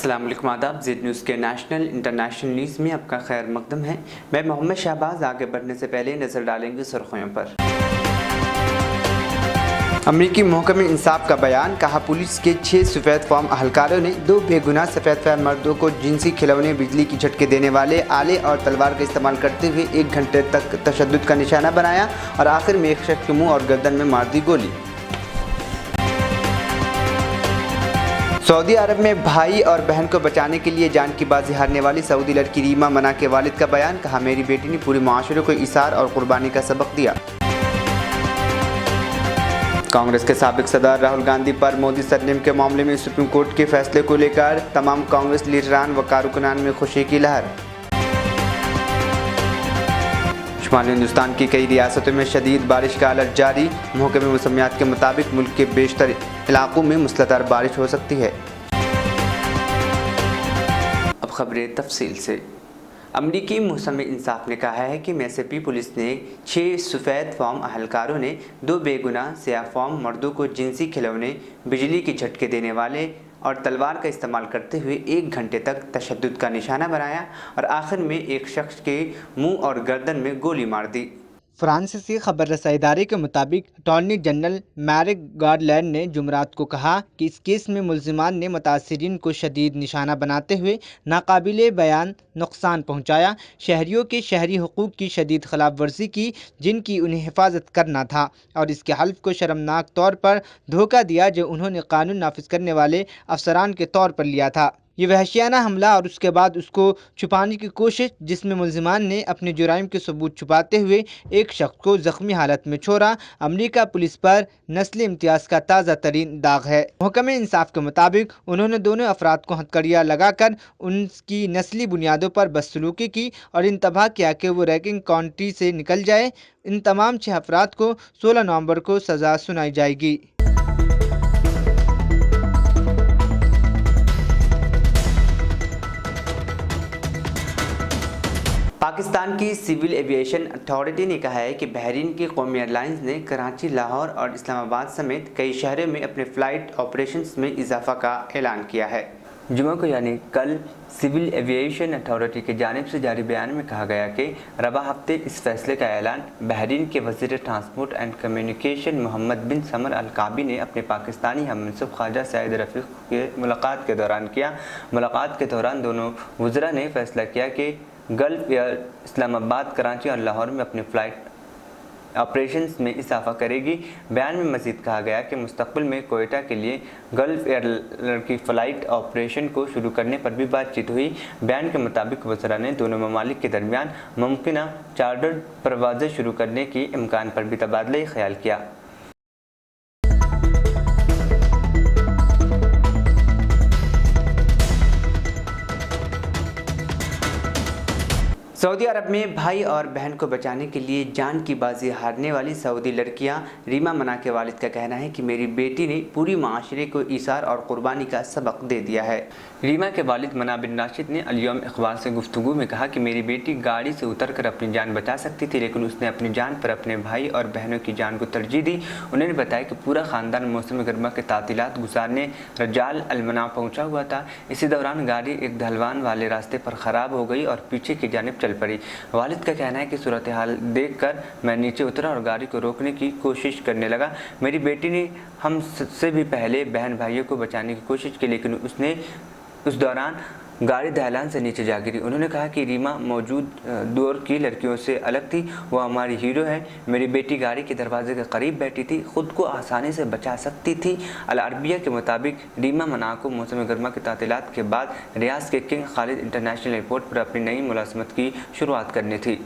अस्सलाम वालेकुम, आदाब। ज़ेड न्यूज़ के नेशनल इंटरनेशनल न्यूज़ में आपका खैर मकदम है। मैं मोहम्मद शहबाज। आगे बढ़ने से पहले नज़र डालेंगे सुर्खियों पर। अमरीकी महकमे इंसाफ का बयान। कहा, पुलिस के 6 सफ़ेद फॉर्म अहलकारों ने 2 बेगुनाह सफ़ेद फॉर्म मर्दों को जिनसी खिलौने, बिजली की झटके देने वाले आले और तलवार का इस्तेमाल करते हुए 1 घंटे तक तशद्दुद का निशाना बनाया और आखिर में एक शख्स के मुँह और गर्दन में मार दी गोली। सऊदी अरब में भाई और बहन को बचाने के लिए जान की बाजी हारने वाली सऊदी लड़की रीमा मना के वालिद का बयान। कहा, मेरी बेटी ने पूरे माशरे को इसार और कुर्बानी का सबक दिया। कांग्रेस के साबिक सदर राहुल गांधी पर मोदी सरनेम के मामले में सुप्रीम कोर्ट के फैसले को लेकर तमाम कांग्रेस लीडरान व कारकुनान में खुशी की लहर। शुमाली हिंदुस्तान की कई रियासतों में शदीद बारिश का अलर्ट जारी। महकमे मौसमियात के मुताबिक मुल्क के बेशतर इलाकों में मूसलाधार बारिश हो सकती है। अब खबरें तफसील से। अमरीकी मौसम इंसाफ ने कहा है कि मिसिसिपी पुलिस ने 6 सफ़ेद फॉर्म अहलकारों ने 2 बेगुनाह स्याह फॉर्म मर्दों को जिनसी खिलौने, बिजली की झटके देने वाले और तलवार का इस्तेमाल करते हुए 1 घंटे तक तशद्दुद का निशाना बनाया और आखिर में एक शख्स के मुंह और गर्दन में गोली मार दी। फ्रांसीसी खबर रसाई इदारे के मुताबिक अटॉर्नी जनरल मैरिक गार्डलैंड ने जुमरात को कहा कि इस केस में मुल्जिमान ने मुतासिरीन को शदीद निशाना बनाते हुए नाकाबिले बयान नुकसान पहुंचाया, शहरियों के शहरी हुकूक की शदीद खिलाफ वर्जी की जिनकी उन्हें हिफाजत करना था, और इसके हल्फ को शर्मनाक तौर पर धोखा दिया जो उन्होंने कानून नाफिज करने वाले अफसरान के तौर पर लिया था। ये वहशियाना हमला और उसके बाद उसको छुपाने की कोशिश, जिसमें मुल्जिमान ने अपने जुराइम के सबूत छुपाते हुए एक शख्स को जख्मी हालत में छोड़ा, अमेरिका पुलिस पर नस्ली इम्तियाज का ताज़ा तरीन दाग है। महकमे इंसाफ के मुताबिक उन्होंने दोनों अफराद को हथकड़ियाँ लगाकर उनकी नस्ली बुनियादों पर बदसलूकी की और इंतबाह किया कि वो रैकिंग काउंटी से निकल जाए। इन तमाम 6 अफराद को 16 नवंबर को सज़ा सुनाई जाएगी। पाकिस्तान की सिविल एविएशन अथॉरिटी ने कहा है कि बहरीन की कौमी एयरलाइंस ने कराची, लाहौर और इस्लामाबाद समेत कई शहरों में अपने फ़्लाइट ऑपरेशंस में इजाफा का ऐलान किया है। जुमे को यानी कल सिविल एविएशन अथॉरिटी की जानिब से जारी बयान में कहा गया कि रबा हफ्ते इस फैसले का ऐलान बहरीन के वज़ीर transport and communication Mohammed bin Samar Al Kaabi ने अपने पाकिस्तानी हममनसब ख्वाजा सईद रफ़ीक के मुलाकात के दौरान किया। मुलाकात के दौरान दोनों वज़रा ने फैसला किया कि गल्फ़ एयर इस्लामाबाद, कराची और लाहौर में अपने फ़्लाइट ऑपरेशंस में इजाफा करेगी। बयान में मज़ीद कहा गया कि मुस्तक़बिल में कोयटा के लिए गल्फ़ एयर की फ़्लाइट ऑपरेशन को शुरू करने पर भी बातचीत हुई। बयान के मुताबिक वज़रा ने दोनों ममालिक के दरमियान मुमकिन चार्टर्ड परवाज़ें शुरू करने के इम्कान पर भी तबादला ख्याल किया। सऊदी अरब में भाई और बहन को बचाने के लिए जान की बाजी हारने वाली सऊदी लड़कियां रीमा मना के वालिद का कहना है कि मेरी बेटी ने पूरी माशरे को ईसार और कुर्बानी का सबक दे दिया है। रीमा के वालिद मना बिन राशिद ने अल-यौम अखबार से गुफ्तगू में कहा कि मेरी बेटी गाड़ी से उतरकर अपनी जान बचा सकती थी, लेकिन उसने अपनी जान पर अपने भाई और बहनों की जान को तरजीह दी। उन्होंने बताया कि पूरा ख़ानदान मौसम गर्मा के तातीलात गुजारने रजाल अलमना पहुँचा हुआ था। इसी दौरान गाड़ी एक ढलवान वाले रास्ते पर ख़राब हो गई और पीछे की जानिब चल पड़ी। वालिद का कहना है कि सूरत हाल देखकर मैं नीचे उतरा और गाड़ी को रोकने की कोशिश करने लगा। मेरी बेटी ने हम से भी पहले बहन भाइयों को बचाने की कोशिश की, लेकिन उसने उस दौरान गाड़ी ढलान से नीचे जा गिरी। उन्होंने कहा कि रीमा मौजूद दौर की लड़कियों से अलग थी, वह हमारी हीरो है। मेरी बेटी गाड़ी के दरवाजे के करीब बैठी थी, खुद को आसानी से बचा सकती थी। अल अरबिया के मुताबिक रीमा मना को मौसम गर्मा के तातीलात के बाद रियाद के किंग खालिद इंटरनेशनल एयरपोर्ट पर अपनी नई मुलाजमत की शुरुआत करनी थी।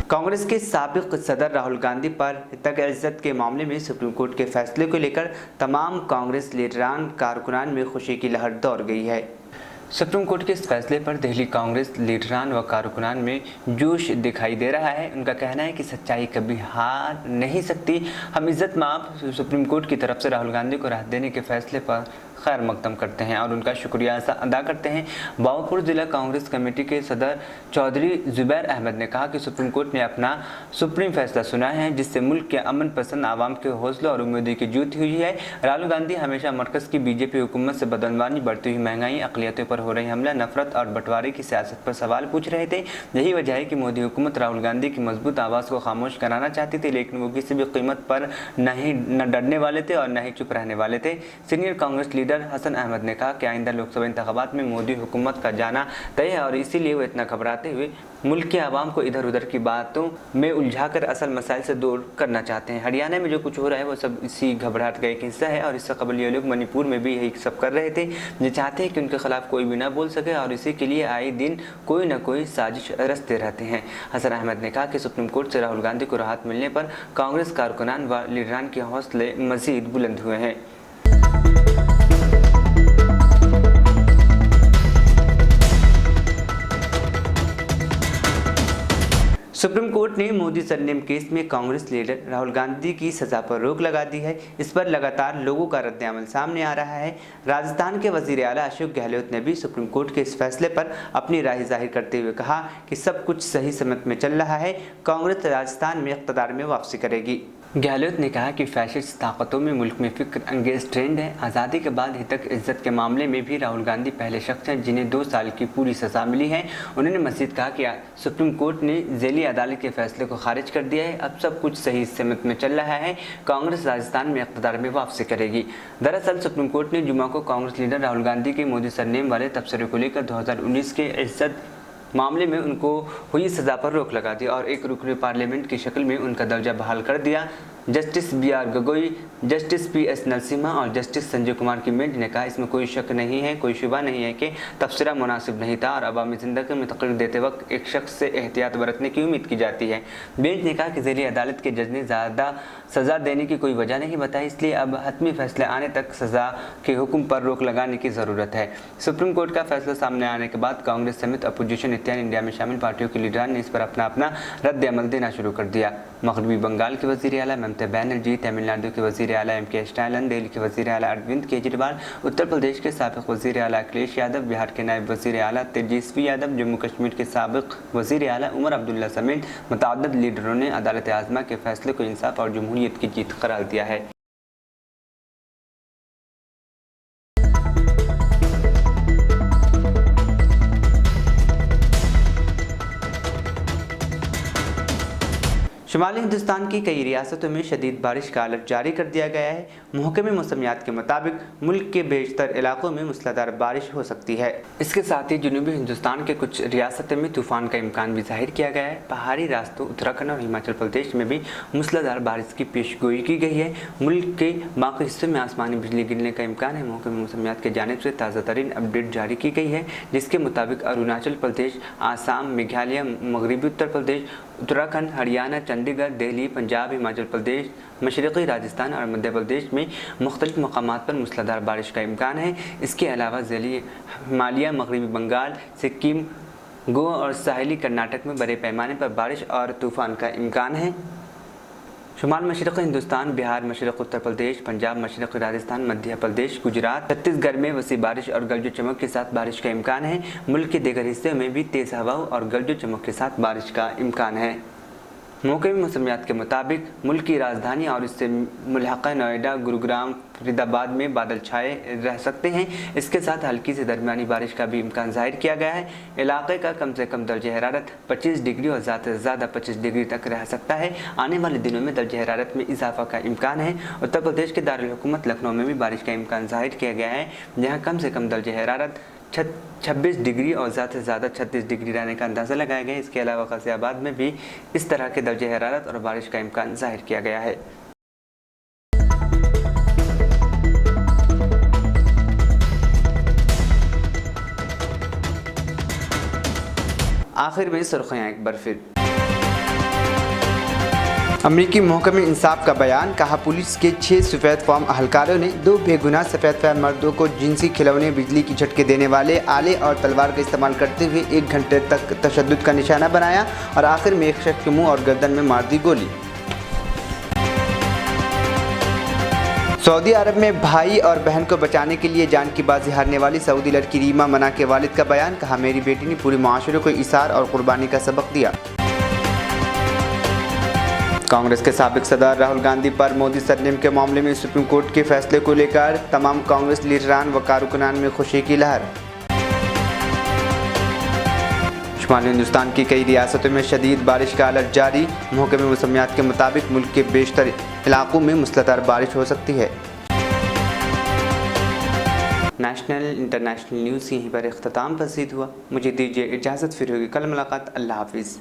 कांग्रेस के साबिक सदर राहुल गांधी पर तक-ए-इज़्ज़त के मामले में सुप्रीम कोर्ट के फैसले को लेकर तमाम कांग्रेस लीडरान कारकुनान में खुशी की लहर दौड़ गई है। सुप्रीम कोर्ट के इस फैसले पर दिल्ली कांग्रेस लीडरान व कारकुनान में जोश दिखाई दे रहा है। उनका कहना है कि सच्चाई कभी हार नहीं सकती। हम इज़्ज़त माब सुप्रीम कोर्ट की तरफ से राहुल गांधी को राहत देने के फैसले पर खैर मकदम करते हैं और उनका शुक्रिया अदा करते हैं। भावलपुर जिला कांग्रेस कमेटी के सदर चौधरी जुबैर अहमद ने कहा कि सुप्रीम कोर्ट ने अपना सुप्रीम फैसला सुना है, जिससे मुल्क के अमन पसंद आवाम के हौसला और उम्मीदों की जीत हुई है। राहुल गांधी हमेशा मरकज़ की बीजेपी हुकूमत से बदनवानी, बढ़ती हुई महंगाई, अक़लियतों पर हो रही हमला, नफरत और बंटवारे की सियासत पर सवाल पूछ रहे थे। यही वजह है कि मोदी हुकूमत राहुल गांधी की मजबूत आवाज़ को खामोश कराना चाहती थी, लेकिन वो किसी भी कीमत पर न डरने वाले थे और न ही चुप रहने वाले थे। सीनियर कांग्रेस लीडर हसन अहमद ने कहा कि आइंदा लोकसभा इंतखाबात में मोदी हुकूमत का जाना तय है और इसीलिए वो इतना घबराते हुए मुल्क के आवाम को इधर उधर की बातों में उलझाकर असल मसाइल से दूर करना चाहते हैं। हरियाणा में जो कुछ हो रहा है वो सब इसी घबराहट का एक हिस्सा है और इससे कबल ये लोग मणिपुर में भी यही सब कर रहे थे। ये चाहते हैं कि उनके खिलाफ कोई भी ना बोल सके और इसी के लिए आए दिन कोई ना कोई साजिश रचते रहते हैं। हसन अहमद ने कहा कि सुप्रीम कोर्ट से राहुल गांधी को राहत मिलने पर कांग्रेस कारकुनान व लीडरान के हौसले मजीद बुलंद हुए हैं। सुप्रीम कोर्ट ने मोदी सरनेम केस में कांग्रेस लीडर राहुल गांधी की सजा पर रोक लगा दी है। इस पर लगातार लोगों का रद्द-ए-अमल सामने आ रहा है। राजस्थान के वजीर आला अशोक गहलोत ने भी सुप्रीम कोर्ट के इस फैसले पर अपनी राय जाहिर करते हुए कहा कि सब कुछ सही समय में चल रहा है, कांग्रेस राजस्थान में इक़्तिदार में वापसी करेगी। गहलोत ने कहा कि फैशिस्ट ताकतों में मुल्क में फिक्र अंगेज ट्रेंड है। आज़ादी के बाद हितक इज्जत के मामले में भी राहुल गांधी पहले शख्स हैं जिन्हें 2 साल की पूरी सज़ा मिली है। उन्होंने मज़ीद कहा कि सुप्रीम कोर्ट ने ज़ेली अदालत के फैसले को खारिज कर दिया है, अब सब कुछ सही समत में चल रहा है, कांग्रेस राजस्थान में इक़्तिदार में वापसी करेगी। दरअसल सुप्रीम कोर्ट ने जुमा को कांग्रेस लीडर राहुल गांधी के मोदी सरनेम वाले तबसरे को लेकर 2019 के इज्जत मामले में उनको हुई सज़ा पर रोक लगा दी और एक रुकन पार्लियामेंट की शक्ल में उनका दर्जा बहाल कर दिया। Justice BR Gogoi, justice PS Narasimha और जस्टिस संजय कुमार की बेंच ने कहा इसमें कोई शक नहीं है, कोई शुबा नहीं है कि तबसरा मुनासिब नहीं था और अवामी ज़िंदगी में तकरीर देते वक्त एक शख्स से एहतियात बरतने की उम्मीद की जाती है। बेंच ने कहा कि ज़ेली अदालत के जज ने ज़्यादा सज़ा देने की कोई वजह नहीं बताई, इसलिए अब हतमी फैसले आने तक सज़ा के हुक्म पर रोक लगाने की ज़रूरत है। सुप्रीम कोर्ट का फैसला सामने आने के बाद कांग्रेस समेत अपोजिशन इत्यादि इंडिया में शामिल पार्टियों के लीडरान ने इस पर अपना रद्द-ए-अमल देना शुरू कर दिया। मगरबी बंगाल के वज़ीर आला ममता बनर्जी, तमिलनाडु के वज़ीर आला MK स्टालिन, दिल्ली के वज़ीर आला अरविंद केजरीवाल, उत्तर प्रदेश के साबिक़ वज़ीर आला अखिलेश यादव, बिहार के नायब वज़ीर आला तेजस्वी यादव, जम्मू कश्मीर के साबिक़ वज़ीर आला उमर अब्दुल्ला समेत मुतअद्दिद लीडरों ने अदालत आज़मा के फैसले को इंसाफ और जमहूरियत की जीत करार दिया है। शुमाली हिंदुस्तान की कई रियासतों में शदीद बारिश का अलर्ट जारी कर दिया गया है। महकमे मौसमियात के मुताबिक मुल्क के बेशतर इलाकों में मूसलाधार बारिश हो सकती है। इसके साथ ही जनूबी हिंदुस्तान के कुछ रियासतों में तूफान का इम्कान भी जाहिर किया गया है। पहाड़ी रास्तों उत्तराखंड और हिमाचल प्रदेश में भी मूसलाधार बारिश की पेशगोई की गई है। मुल्क के बाकी हिस्सों में आसमानी बिजली गिरने का इम्कान है। महकमे मौसमियात की जानिब से ताज़ा तरीन अपडेट जारी की गई है, जिसके मुताबिक अरुणाचल प्रदेश, आसाम, मेघालय, मगरबी उत्तर प्रदेश, उत्तराखंड, हरियाणा, चंडीगढ़, दिल्ली, पंजाब, हिमाचल प्रदेश, मशरक़ी राजस्थान और मध्य प्रदेश में मुख्तलिफ मकामात पर मूसलाधार बारिश का इम्कान है। इसके अलावा ज़ेली हिमालय, मगरबी बंगाल, सिक्किम, गोवा और साहिली कर्नाटक में बड़े पैमाने पर बारिश और तूफ़ान का इम्कान है। शुमाल मशरक़ी हिंदुस्तान, बिहार, मशरक़ उत्तर प्रदेश, पंजाब, मशरक़ी राजस्थान, मध्य प्रदेश, गुजरात, छत्तीसगढ़ में वसी बारिश और गरज चमक के साथ बारिश का इम्कान है। मुल्क के दीगर हिस्से में भी तेज़ हवाओं और गरज चमक के साथ बारिश का इम्कान है। महकमे मौसमियात के मुताबिक मुल्क की राजधानी और इससे मुल्हक़ा नोएडा, गुरुग्राम, फरीदाबाद में बादल छाए रह सकते हैं। इसके साथ हल्की से दरमियानी बारिश का भी इम्कान जाहिर किया गया है। इलाके का कम से कम दर्ज हरारत 25 डिग्री और ज़्यादा से ज़्यादा 25 डिग्री तक रह सकता है। आने वाले दिनों में दर्ज हरारत में इजाफा का इम्कान है। उत्तर प्रदेश के दारुल हुकूमत लखनऊ में भी बारिश का इम्कान जाहिर किया गया है, जहाँ कम से कम दर्ज हरारत 26 डिग्री और ज़्यादा से ज़्यादा 36 डिग्री रहने का अंदाज़ा लगाया गया है। इसके अलावा गाज़ियाबाद में भी इस तरह के दर्जे हरारत और बारिश का इम्कान जाहिर किया गया है। आखिर में सुर्खियाँ एक बार फिर। अमरीकी महकमे इंसाफ का बयान, कहा पुलिस के 6 सफ़ेद फार्म अहलकारों ने 2 बेगुनाह सफ़ेद फार्म मर्दों को जिनसी खिलौने, बिजली की झटके देने वाले आले और तलवार का इस्तेमाल करते हुए 1 घंटे तक तशद्दुद का निशाना बनाया और आखिर में एक शख्स के मुंह और गर्दन में मार दी गोली। सऊदी अरब में भाई और बहन को बचाने के लिए जान की बाजी हारने वाली सऊदी लड़की रीमा मना के वालिद का बयान। कहा, मेरी बेटी ने पूरे माशरे को इसार और कुर्बानी का सबक दिया। कांग्रेस के साबिक सदर राहुल गांधी पर मोदी सरनेम के मामले में सुप्रीम कोर्ट के फैसले को लेकर तमाम कांग्रेस लीडरान व कारकुनान में खुशी की लहर। शुमाली हिंदुस्तान की कई रियासतों में शदीद बारिश का अलर्ट जारी। महकमे मौसमियात के मुताबिक मुल्क के बेशतर इलाकों में मूसलाधार बारिश हो सकती है। नेशनल इंटरनेशनल न्यूज़ यहीं पर इख्तिताम पसीद हुआ। मुझे दीजिए इजाज़त, फिर होगी कल मुलाकात। अल्लाह हाफिज़।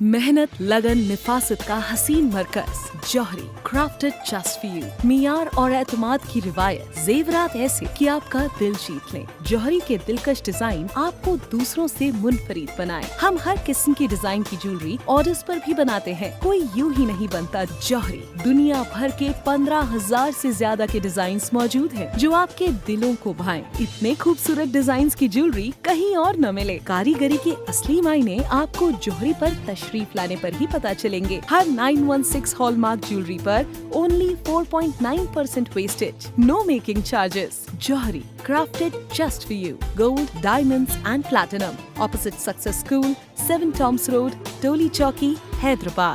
मेहनत, लगन, निफासत का हसीन मरकज जौहरी, क्राफ्टेड जस्ट फॉर यू। मियार और एतमाद की रिवायत, जेवरात ऐसे कि आपका दिल जीत लें। जौहरी के दिलकश डिजाइन आपको दूसरों से मुनफरिद बनाए। हम हर किस्म की डिजाइन की ज्वेलरी ऑर्डर्स पर भी बनाते हैं। कोई यूं ही नहीं बनता जौहरी। दुनिया भर के 15,000 से ज्यादा के डिजाइन मौजूद हैं जो आपके दिलों को भाएं। इतने खूबसूरत डिजाइन की ज्वेलरी कहीं और न मिले। कारीगरी के असली मायने आपको जौहरी पर तशरीफ लाने पर ही पता चलेंगे। हर 916 हॉलमार्क ज्वेलरी पर only 4.9% wastage, no making charges. Jauhari, crafted just for you. Gold, diamonds and platinum. Opposite Success School, 7 Toms Road, Toli Chowki, Hyderabad.